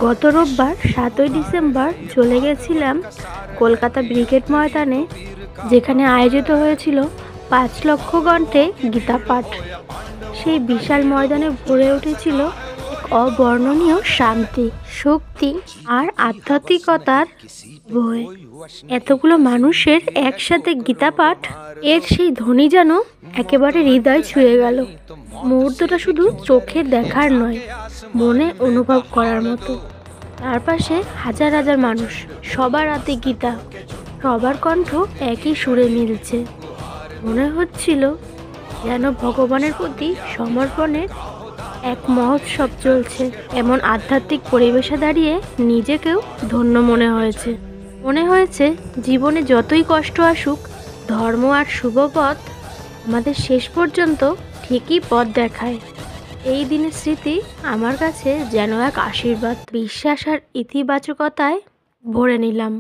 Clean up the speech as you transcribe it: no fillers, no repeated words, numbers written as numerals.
গত রোববার ৭ই ডিসেম্বর চলে গেছিলাম কলকাতা ব্রিগেড ময়দানে, যেখানে আয়োজিত হয়েছিল ৫ লক্ষ কণ্ঠে গীতা পাঠ। সেই বিশাল ময়দানে ভরে উঠেছিল এক অবর্ণনীয় শান্তি, শক্তি আর আধ্যাত্মিকতার বয়ে। এতগুলো মানুষের একসাথে গীতা পাঠ, এর সেই ধ্বনি যেন একেবারে হৃদয় ছুঁয়ে গেল। মুহূর্তটা শুধু চোখে দেখার নয়, মনে অনুভব করার মতো। তার পাশে হাজার হাজার মানুষ, সবার হাতে গীতা, সবার কণ্ঠ একই সুরে মিলছে। মনে হচ্ছিল যেন ভগবানের প্রতি সমর্পণের এক মহোৎসব চলছে। এমন আধ্যাত্মিক পরিবেশে দাঁড়িয়ে নিজেকেও ধন্য মনে হয়েছে জীবনে যতই কষ্ট আসুক, ধর্ম আর শুভ পথ আমাদের শেষ পর্যন্ত ঠিকই পথ দেখায়। এই দিনের স্মৃতি আমার কাছে যেন এক আশীর্বাদ, বিশ্বাস আর ইতিবাচকতায় ভরে নিলাম।